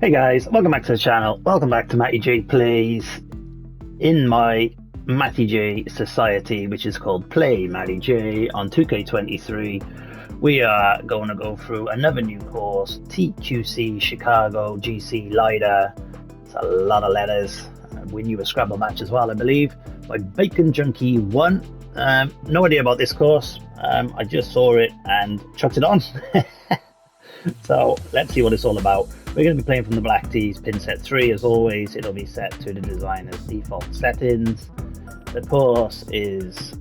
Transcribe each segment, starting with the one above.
Hey guys, welcome back to the channel. Welcome back to Matty J Plays. In my Matty J Society, which is called Play Matty J on 2K23, we are going to go through another new course, TQC Chicago GC Lidar. It's a lot of letters. We knew a Scrabble match as well, I believe, by Bacon Junkie 1. No idea about this course. I just saw it and chucked it on. So let's see what it's all about. We're going to be playing from the black tees, pin set 3 as always. It'll be set to the designer's default settings. The course is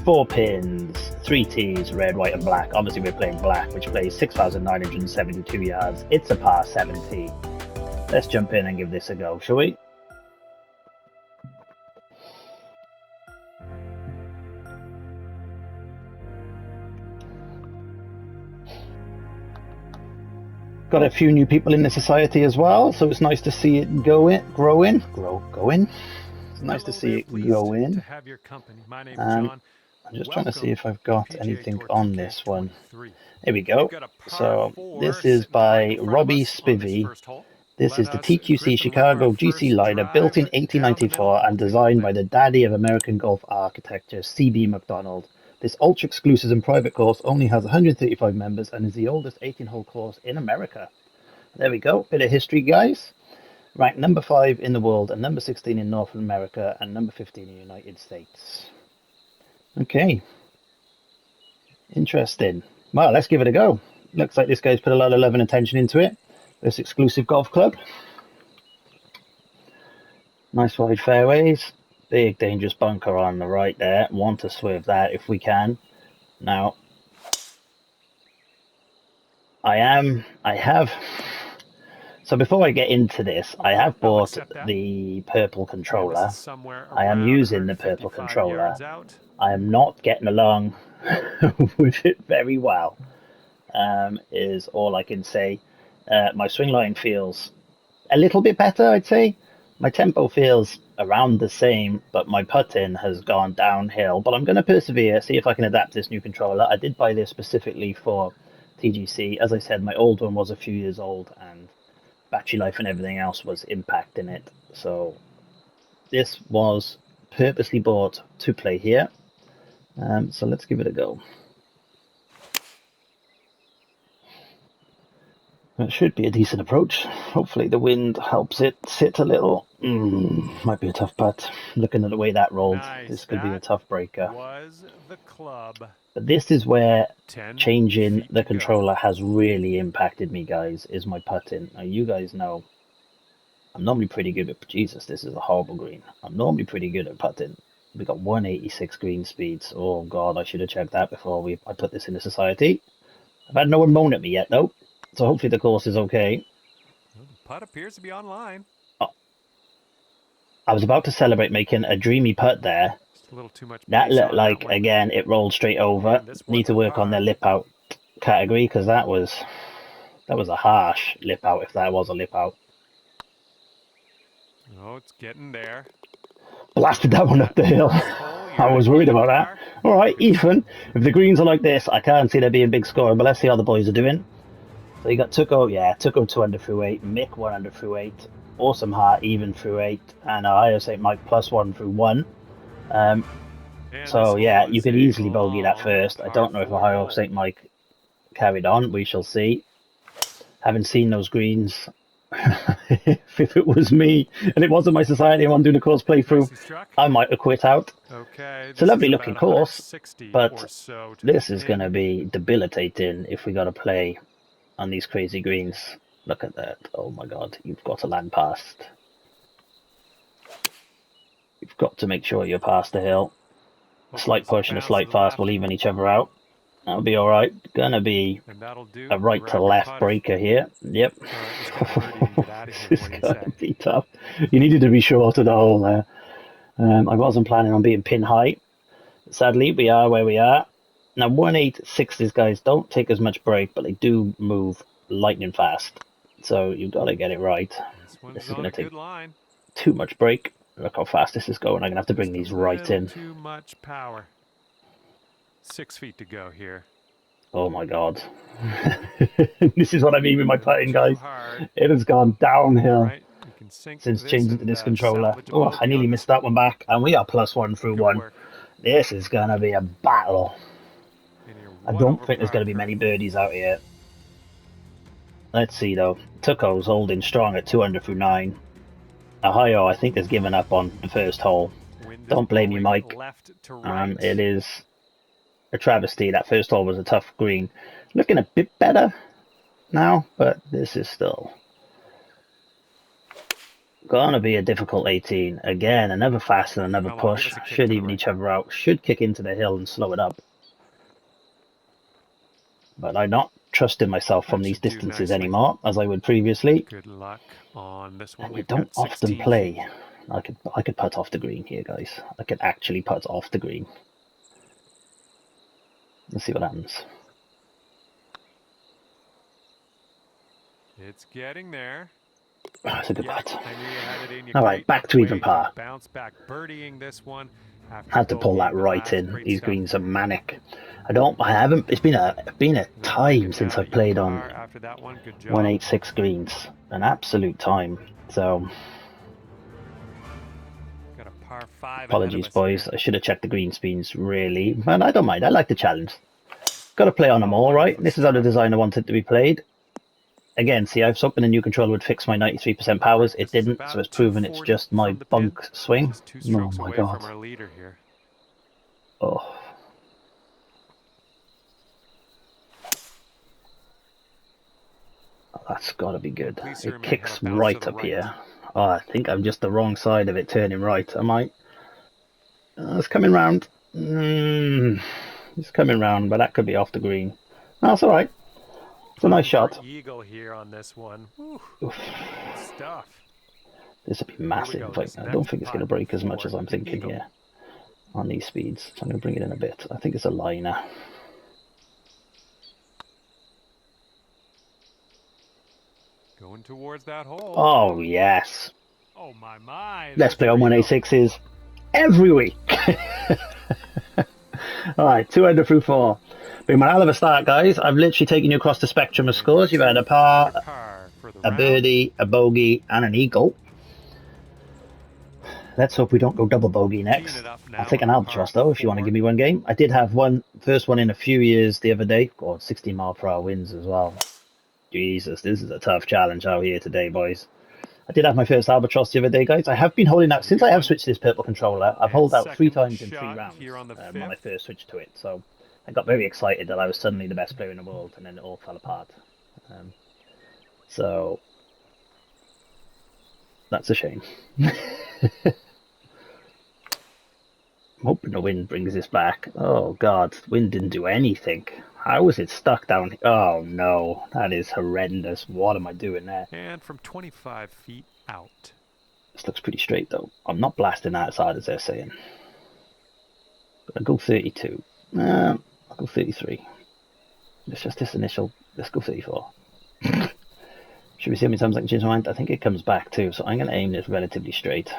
4 pins, 3 tees, red, white and black. Obviously we're playing black, which plays 6,972 yards. It's a par 70. Let's jump in and give this a go, shall we? Got a few new people in the society as well, so it's nice to see it grow in. It's nice to see it go in. I'm just trying to see if I've got anything on this one. Here we go. So this is by Robbie Spivey. This is the TQC Chicago GC Lidar, built in 1894 and designed by the daddy of American golf architecture, C.B. McDonald. This ultra-exclusive and private course only has 135 members and is the oldest 18-hole course in America. There we go, bit of history, guys. Ranked number 5 in the world and number 16 in North America and number 15 in the United States. Okay. Interesting. Well, let's give it a go. Looks like this guy's put a lot of love and attention into it. This exclusive golf club. Nice wide fairways. Big dangerous bunker on the right there. Want to swerve that if we can. Now, so before I get into this, I have bought the purple controller. I am using the purple controller. I am not getting along with it very well, is all I can say. My swing line feels a little bit better, I'd say. My tempo feels around the same, but my putting has gone downhill. But I'm going to persevere, see if I can adapt this new controller. I did buy this specifically for TGC. As I said, my old one was a few years old and battery life and everything else was impacting it. So this was purposely bought to play here. So let's give it a go. It should be a decent approach. Hopefully the wind helps it sit a little. Might be a tough putt. Looking at the way that rolled, this could be a tough breaker. But this is where changing the controller has really impacted me, guys, is my putting. Now, you guys know I'm normally pretty good at... Jesus, this is a horrible green. I'm normally pretty good at putting. We got 186 green speeds. Oh, God, I should have checked that before I put this in the society. I've had no one moan at me yet, though. So hopefully the course is okay. Well, the putt appears to be online. Oh. I was about to celebrate making a dreamy putt there. Just a little too much that looked like, again, it rolled straight over. Need to work on their lip out category, because that was a harsh lip out, if that was a lip out. Oh, it's getting there. Blasted that one up the hill. I was worried about that. All right, Ethan, if the greens are like this, I can't see there being big scoring, but let's see how the boys are doing. So you got Tuco 2 under through 8, Mick 1 under through 8, Awesome Heart even through 8, and Ohio St. Mike plus 1 through 1. So yeah, you could easily bogey that first. I don't know if Ohio St. Mike carried on. We shall see. Haven't seen those greens. If it was me and it wasn't my society and I'm doing a course playthrough, I might have quit out. It's a lovely looking course, but this is going to be debilitating if we got to play on these crazy greens. Look at that. Oh my God, you've got to land past. You've got to make sure you're past the hill. A slight push and a slight fast will even each other out. That'll be alright. Gonna be a right to left breaker here. Yep. This is gonna be tough. You needed to be short of the hole there. I wasn't planning on being pin high. Sadly, we are where we are. Now, 186s, guys, don't take as much break, but they do move lightning fast. So you've got to get it right. This is going to take too much break. Look how fast this is going. I'm going to have to bring these right in. Too much power. 6 feet to go here. Oh my god. This is what I mean with my putting, Too guys. hard. It has gone All downhill right, you can sink since this changing to and this controller. salvage a Oh, I bogey nearly on missed this that one. one back, and we are +1 through Good one. work. This is going to be a battle. And you're I one don't over think there's going par to be many currently. birdies out here. Let's see, though. Tuco's holding strong at 200 through 9. Ohio, I think, has given up on the first hole. Wind is Don't blame you, blowing Mike. left to right. It is a travesty. That first hole was a tough green. Looking a bit better now, but this is still gonna be a difficult 18. Again, another fast and another Come on, give push. us a kick Should to the even right. each other out. Should kick into the hill and slow it up. But I'm not trusting myself from That these should do distances nicely. anymore, as I would previously. Good luck on this one. And you We've don't got often 16 feet. play. I could putt off the green here, guys. I could actually putt off the green. Let's see what happens. It's getting there. That's a good Yeah, putt. I knew you had it in you. All right, Great back to even way to par. bounce back, birdieing this one after Had to pull that bogeying the right last. in. Great These stuff. greens are manic. I haven't. It's been a We'll make time it since down to I've even played on par after that one. Good job. 186 greens. An absolute time. So Got a par 5 ahead of apologies, us boys. here. I should have checked the green speeds really, but I don't mind. I like the challenge. Got to play on them all, right? Wonderful This is how the struck. designer wanted to be played. Again, see, I was hoping the new controller would fix my 93% powers. It This is didn't, so about it's proven it's 240 just my from the pin, bunk swing. just 2 Oh strokes my away god. from our leader here. Oh. That's got to be good. Please, sir, It may I have kicks a bounce to right the up right? here. Oh, I think I'm just the wrong side of it turning right. Am I? It's coming round. It's coming round, but that could be off the green. That's all right. It's a nice Putting for shot. eagle here on this one. Whew. Oof. Good stuff. This will be Here we massive. go. This I don't next think it's going to putt break as much for as I'm the thinking eagle. here on these speeds. So I'm going to bring it in a bit. I think it's a liner. Going towards that hole. Oh, yes. Oh, my. Let's There's play your on eagle. 186s every week. All right, 200 through 4. Been one hell of a start, guys. I've literally taken you across the spectrum of scores. You've had a par, Under par for the a round. birdie, a bogey, and an eagle. Let's hope we don't go double bogey Teeing next. it up I'll now take an on par albatross, though, if you want to 4. give me one game. I did have first one in a few years the other day. God, 16 mile per hour winds as well. Jesus, this is a tough challenge out here today, boys. I did have my first albatross the other day, guys. I have been holding out, Another since good I have one. switched to this purple controller, I've And held out 3 second times in 3 shot rounds here on the when I 5th. first switched to it. So I got very excited that I was suddenly the best player in the world, and then it all fell apart. So that's a shame. I'm hoping the wind brings this back. Oh god, wind didn't do anything. How was it stuck down here? Oh no, that is horrendous. What am I doing there? And from 25 feet out. This looks pretty straight though. I'm not blasting that as hard as they're saying. But I'll go 32. I'll go 33. It's just this initial. Let's go 34. Should we see how many times I can change my mind? I think it comes back too, so I'm going to aim this relatively straight.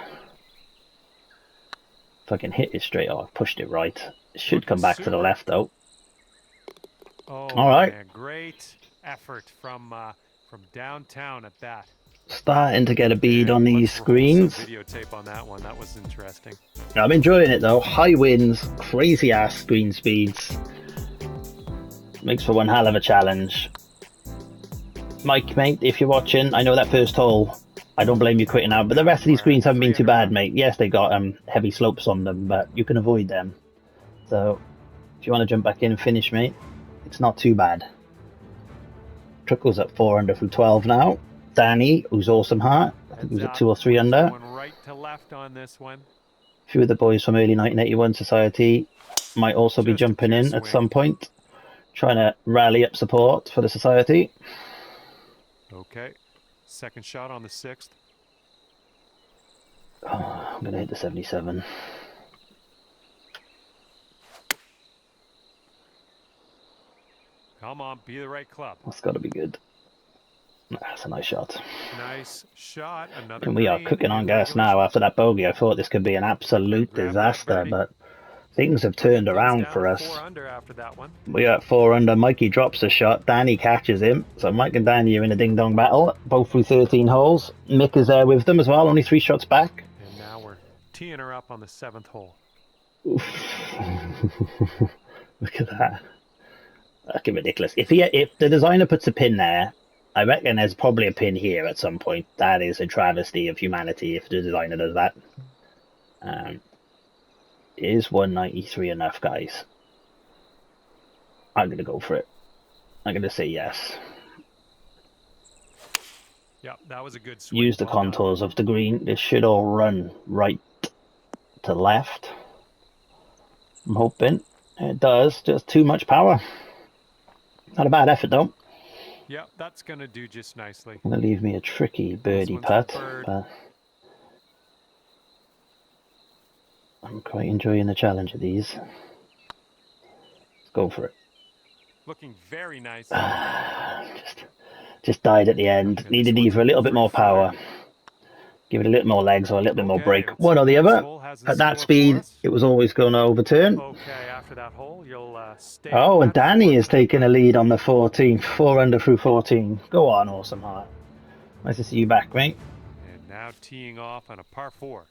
If I can hit it straight, oh, I've pushed it right. It should come back to the left though. Oh, all right. Man, great effort from downtown at that. Starting to get a bead And on these let's roll screens. some videotape on that one. That was interesting. I'm enjoying it though. High winds, crazy ass screen speeds. Makes for one hell of a challenge. Mike, mate, if you're watching, I know that first hole, I don't blame you quitting out, but the rest of these greens haven't been too bad, mate. Yes, they got heavy slopes on them, but you can avoid them. So if you want to jump back in and finish, mate, it's not too bad. Trickle's at 4 under through 12 now. Danny, who's awesome heart, I think he was at 2 or 3 under. Going right to left on this one. A few of the boys from early 1981 Society might also be jumping in at some point, trying to rally up support for the Society. Okay, second shot on the 6th. Oh, I'm going to hit the 77. Come on, be the right club. That's got to be good. That's a nice shot. Nice shot. Another And we are green cooking on in gas now regulation. after that bogey. I thought this could be an absolute disaster, but Things have turned Goes around down for to us. 4 under after that one. We are at 4 under. Mikey drops a shot. Danny catches him. So Mike and Danny are in a ding-dong battle, both through 13 holes. Mick is there with them as well, only 3 shots back. And now we're teeing her up on the 7th hole. Oof. Look at that. Fucking ridiculous. If the designer puts a pin there, I reckon there's probably a pin here at some point. That is a travesty of humanity if the designer does that. Is 193 enough, guys? I'm going to go for it. I'm going to say yes. Yeah, that was a good swing. Use the contours of the green. This should all run right to left. I'm hoping. It does. Just too much power. Not a bad effort, though. Yeah, that's going to do just nicely. Going to leave me a tricky birdie putt. But I'm quite enjoying the challenge of these. Let's go for it. Looking very nice. Just died at the end. Needed either a little bit more power, give it a little more legs, or a little bit more break. One or the other. At that speed, it was always going to overturn. Okay, after that hole, you'll stay. Oh, and Danny is taking a lead on the 14th. 4 under through 14. Go on, Awesome Heart. Nice to see you back, mate. And now teeing off on a par 4.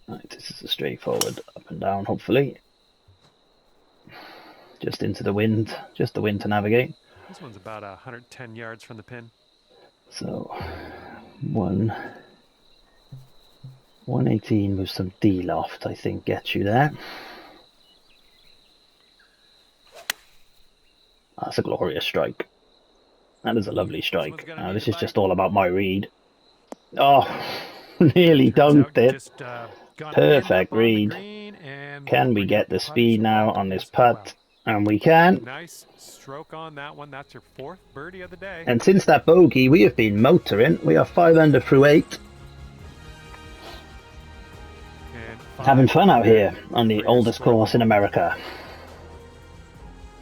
Right, this is a straightforward up and down, hopefully. Just into the wind. Just the wind to navigate. This one's about 110 yards from the pin. So, 118 with some D-loft, I think, gets you there. That's a glorious strike. That is a lovely strike. Now, this is just all about my read. Oh, nearly dunked it. Perfect read. Can we get the speed now on this putt? And we can. Nice stroke on that one. That's your 4th birdie of the day. And since that bogey, we have been motoring. We are 5 under through 8. Having fun out here on the oldest course in America.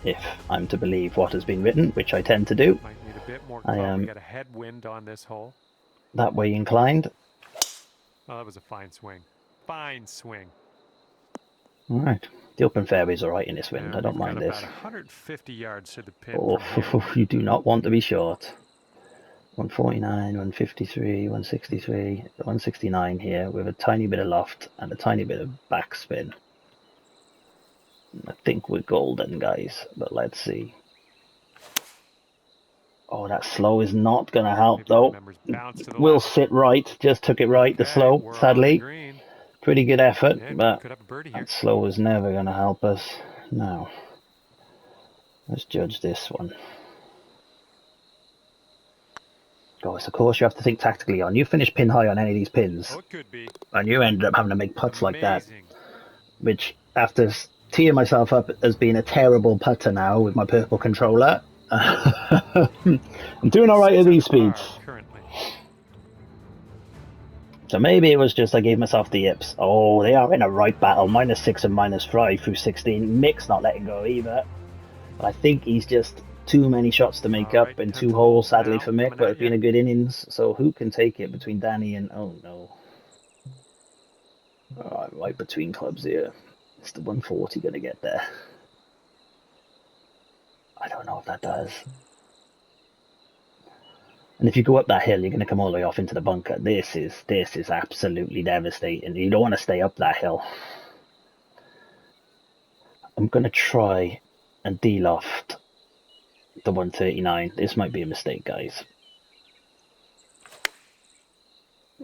If I'm to believe what has been written, which I tend to do. Might need a bit more club. I am get a headwind on this hole. That way inclined. Oh, that was a fine swing. Fine swing. All right. The open fairway's all right in this wind. I don't mind this. About 150 yards to the pin. Oh, you do not want to be short. 149, 153, 163, 169 here with a tiny bit of loft and a tiny bit of backspin. I think we're golden, guys, but let's see. Oh, that slow is not going to help, though. Will sit right. Just took it right, the slow, sadly. Pretty good effort, but that slow is never going to help us. Now, let's judge this one. Oh, it's a course you have to think tactically on. You finish pin high on any of these pins, and you ended up having to make putts like that, which, after teeing myself up as being a terrible putter now with my purple controller, I'm doing all right at these speeds. So maybe it was just I gave myself the yips. Oh, they are in a right battle. -6 and -5 through 16. Mick's not letting go either. But I think he's just too many shots to make up in 2 holes, sadly for Mick, but it's been a good innings. So who can take it between Danny and... Oh, no. Oh, I'm right between clubs here. Is the 140 going to get there? I don't know if that does. And if you go up that hill, you're going to come all the way off into the bunker. This is absolutely devastating. You don't want to stay up that hill. I'm going to try and de-loft the 139. This might be a mistake, guys.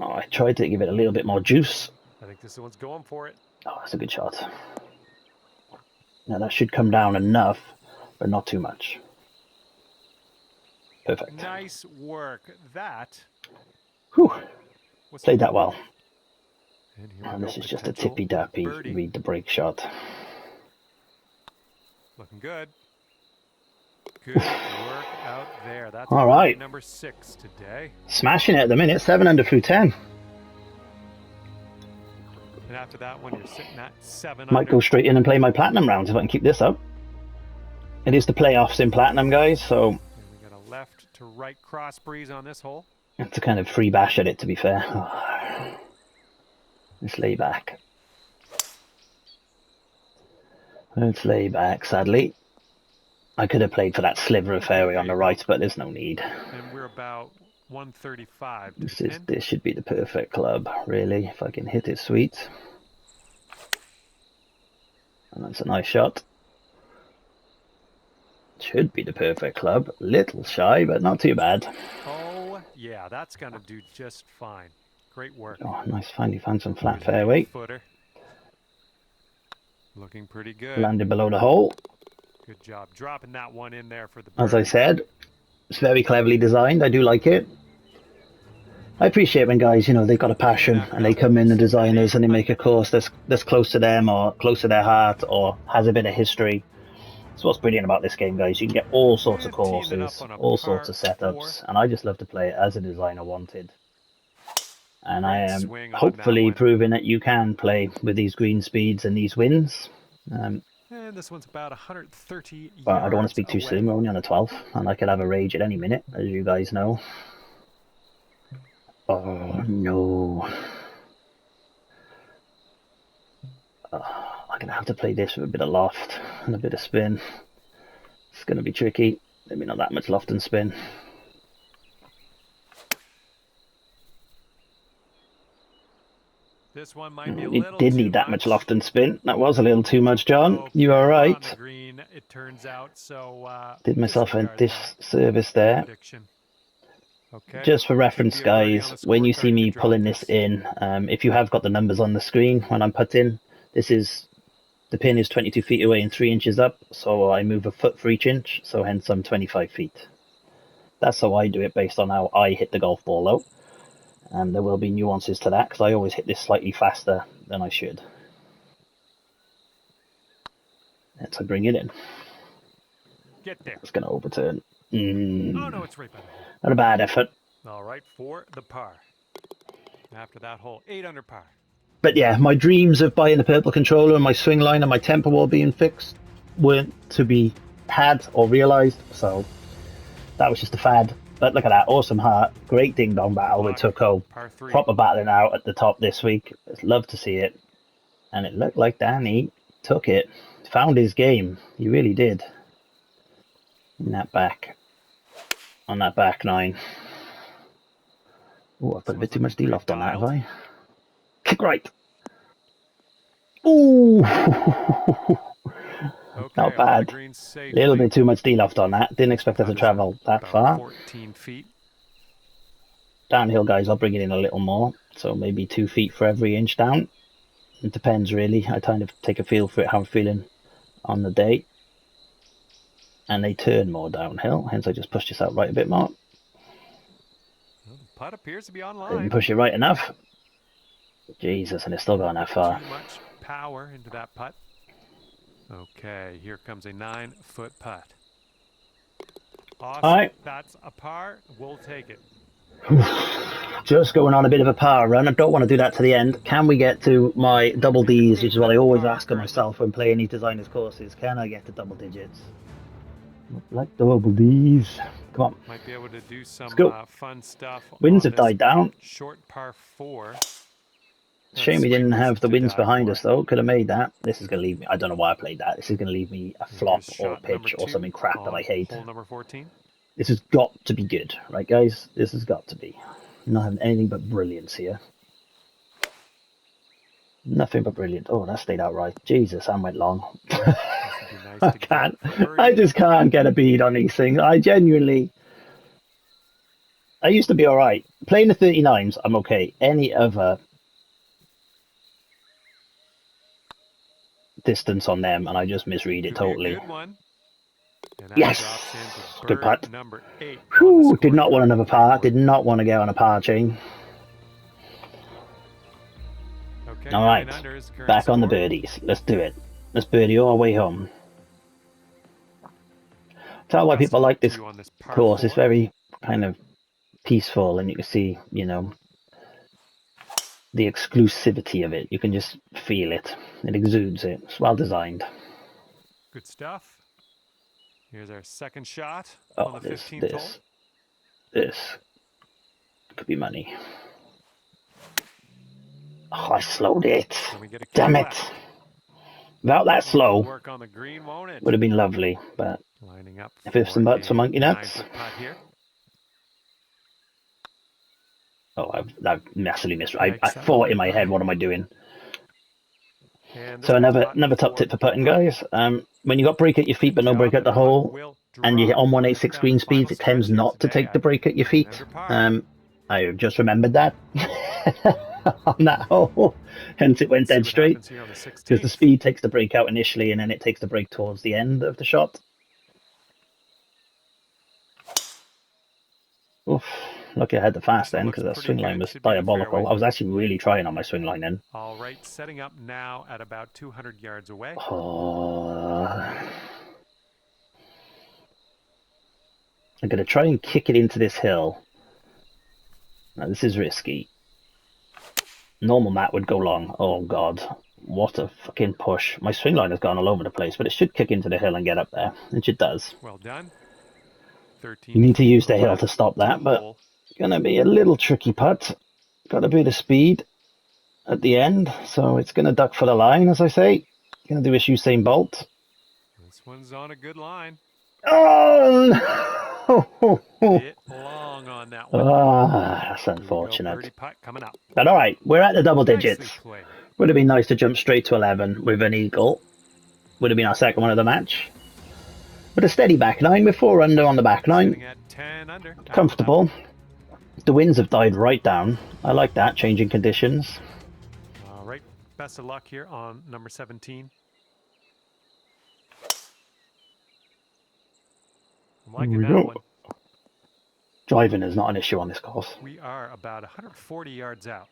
Oh, I tried to give it a little bit more juice. I think this one's going for it. Oh, that's a good shot. Now that should come down enough, but not too much. Perfect. Nice work. That. Whew. Played that well. And this is just a tippy-dappy read the break shot. Looking good. Good work out there. That's all right. Number 6 today. Smashing it at the minute. 7 under through 10. And after that one, you're sitting at 7 Might under. go straight in and play my platinum rounds if I can keep this up. It is the playoffs in platinum, guys, so... And we got a left to right cross breeze on this hole. It's a kind of free bash at it, to be fair. Oh. Let's lay back. Let's lay back, sadly. I could have played for that sliver of Okay, fairway there on the you go. right, but there's no need. And we're about 135 to the pin. This should be the perfect club, really, if I can hit it sweet. And that's a nice shot. Should be the perfect club. Little shy, but not too bad. Oh, yeah, that's going to do just fine. Great work. Oh, nice. Finally found some flat Here's an fairway. 8-footer. Looking pretty good. Landed below the hole. Good job dropping that one in there for the As I birdie. said, it's very cleverly designed. I do like it. I appreciate when guys, you know, they've got a passion and they come in, the designers, and they make a course that's close to them or close to their heart or has a bit of history. That's what's brilliant about this game, guys. You can get all sorts of Teeing it up courses, on a all sorts par of 4. setups, and I just love to play it as a designer wanted. And I Great am swing on that hopefully one. proving that you can play with these green speeds and these winds. And this one's about 130 But I don't want to yards speak too away. soon. We're only on the 12th, and I could have a rage at any minute, as you guys know. Oh no. I'm going to have to play this with a bit of loft and a bit of spin. It's going to be tricky. Maybe not that much loft and spin. This one might be a It little did too need that much. much loft and spin. That was a little too much, John. Okay, You are we're on right. the green, it turns out. So Did myself a disregard that disservice there. prediction. Okay. Just for reference, Should be a birdie on guys, the when you scorecard see if me you drop pulling this in, if you have got the numbers on the screen when I'm putting, the pin is 22 feet away and 3 inches up, so I move a foot for each inch, so hence I'm 25 feet. That's how I do it based on how I hit the golf ball, though. There will be nuances to that, because I always hit this slightly faster than I should. Let's bring it in. Get there. It's going to overturn. Oh, no, it's right by the hole. Not a bad effort. All right, for the par. After that hole, 8 under par. But yeah, my dreams of buying the purple controller and my swing line and my temper wall being fixed weren't to be had or realised, so that was just a fad. But look at that, awesome heart. Great ding-dong battle with Tucko. Par 3. Proper battling out at the top this week. Love to see it. And it looked like Danny took it. Found his game. He really did. In that back. On that back nine. Oh, I've put a bit too much D-loft on that, have I? Kick right. Ooh! Not bad. A little bit too much D-loft on that. Didn't expect us to travel that far. 14 feet. Downhill, guys, I'll bring it in a little more. So maybe 2 feet for every inch down. It depends, really. I kind of take a feel for it, how I'm feeling on the day. And they turn more downhill, hence I just pushed this out right a bit more. Well, the putt appears to be on line. Didn't push it right enough. Jesus, and it's still going that far. Too much power into that putt. Okay, here comes a 9-foot putt. Awesome. All right. That's a par. We'll take it. Just going on a bit of a power run. I don't want to do that to the end. Can we get to my double Ds, which is what I always ask of myself when playing these designers courses. Can I get to double digits? Like double Ds. Come on. Might be able to do some fun stuff. Winds have died down. Short par 4. Shame we didn't have the winds behind us, though. Could have made that. This is going to leave me... I don't know why I played that. This is going to leave me a flop or a pitch or something crap that I hate. Hole number 14. This has got to be good. Right, guys? This has got to be. I'm not having anything but brilliance here. Nothing but brilliant. Oh, that stayed out right. Jesus, I went long. I can't. I just can't get a bead on these things. I genuinely... I used to be alright. Playing the 39s, I'm okay. Any other distance on them, and I just misread it totally. Good one. Yes! Good putt. Number 8. Whew, did not want another par. Did not want to go on a par chain. Okay, alright, back on the birdies. Let's do it. Let's birdie all the way home. Tell why people like this course. It's very kind of peaceful, and you can see, you know, the exclusivity of it. You can just feel it. It exudes it. It's well designed. Good stuff. Here's our second shot on the 15th hole. This could be money. Oh, I slowed it. Damn it. About that slow Work on the green, won't it? would have been lovely, but Lining up if it's some butts for monkey nuts. 9-foot putt here. Oh, I've massively missed. I thought in my head, what am I doing? And So another top tip for putting, guys. When you got break at your feet but no break at the hole, and you hit on 186 green speeds, it tends not to take the break at your feet. I just remembered that on that hole, hence it went dead straight, because the speed takes the break out initially and then it takes the break towards the end of the shot. Oof, lucky I had the fast end, because that swing line was diabolical. I was actually really trying on my swing line then. All right, setting up now at about 200 yards away. Oh. I'm going to try and kick it into this hill. Now, this is risky. Normal mat would go long. Oh, God. What a fucking push. My swing line has gone all over the place, but it should kick into the hill and get up there, which it does. Well done. 13. You need to use the hill to stop that, but it's going to be a little tricky putt. Got a bit of speed at the end, so it's going to duck for the line, as I say. Going to do his Usain Bolt. This one's on a good line. Oh, no! Bit long on that one. Ah, that's unfortunate. Birdie putt coming up. But all right, we're at the double digits. Would have been nice to jump straight to 11 with an eagle. Would have been our second one of the match. But a steady back line with 4 under on the back line. 10 under. Comfortable. The winds have died right down. I like that, changing conditions. All right, best of luck here on number 17. I'm liking that one. Driving is not an issue on this course. We are about 140 yards out.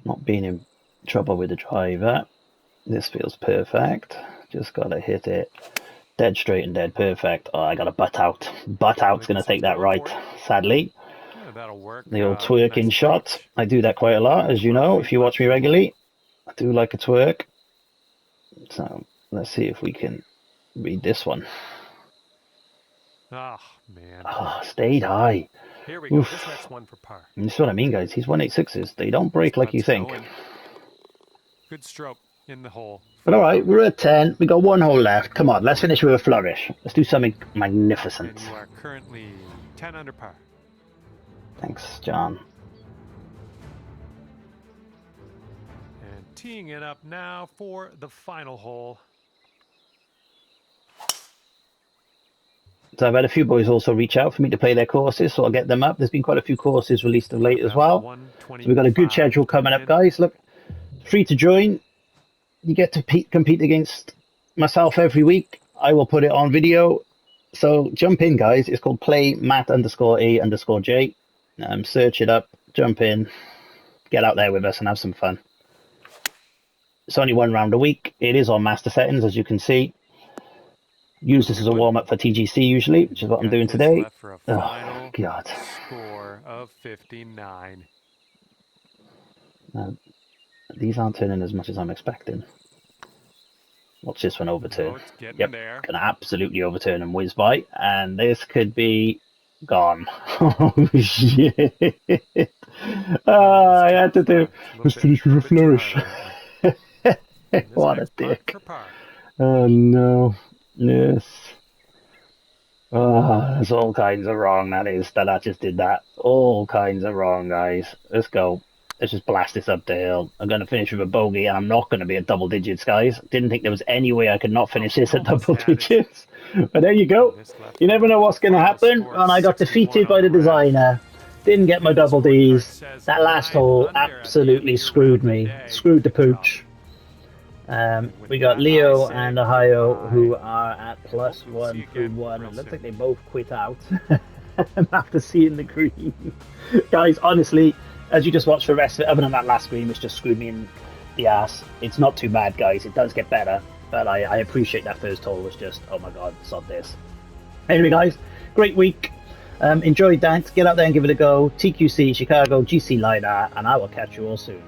Not being in trouble with the driver. This feels perfect. Just got to hit it dead straight and dead perfect. Oh, I got a butt out. Butt out's going to take that right, sadly. Yeah, that'll work. The old twerking shot. I do that quite a lot, as you know, if you watch me regularly. I do like a twerk. So let's see if we can read this one. Oh, man. Oh, stayed high. Here we go. This next one for par. And this is what I mean, guys. These 186s, they don't break like you think. Good stroke in the hole. But all right, we're at 10. We got one hole left. Come on, let's finish with a flourish. Let's do something magnificent. And you are currently 10 under par. Thanks, John. And teeing it up now for the final hole. So I've had a few boys also reach out for me to play their courses, so I'll get them up. There's been quite a few courses released of late as well. So we've got a good schedule coming up, guys. Look, free to join. You get to compete against myself every week. I will put it on video. So jump in, guys. It's called Play Matt_A_J. Search it up, jump in, get out there with us and have some fun. It's only one round a week. It is on master settings, as you can see. Use this as a warm-up for TGC usually, which is what I'm doing today. Oh, God. Score of 59. These aren't turning as much as I'm expecting. Watch this one overturn. Yep, can absolutely overturn and whiz by. And this could be gone. Oh, shit. I had to do. Let's finish with a flourish. What a dick. Oh, no. Yes. Oh, there's all kinds of wrong, that I just did that. All kinds of wrong, guys. Let's go. Let's just blast this up the hill. I'm going to finish with a bogey, and I'm not going to be at double digits, guys. Didn't think there was any way I could not finish this at double digits. But there you go. You never know what's going to happen. And I got defeated by the designer. Didn't get my double Ds. That last hole absolutely screwed me. Screwed the pooch. We got Leo and Ohio, who are at +1 through 1. It looks like they both quit out after seeing the green. Guys, honestly, as you just watched the rest of it, other than that last green, which just screwed me in the ass, it's not too bad, guys. It does get better, but I appreciate that first hole was just, oh my god, sod this. Anyway, guys, great week. Enjoyed that. Get out there and give it a go. TQC, Chicago, GC Lidar, and I will catch you all soon.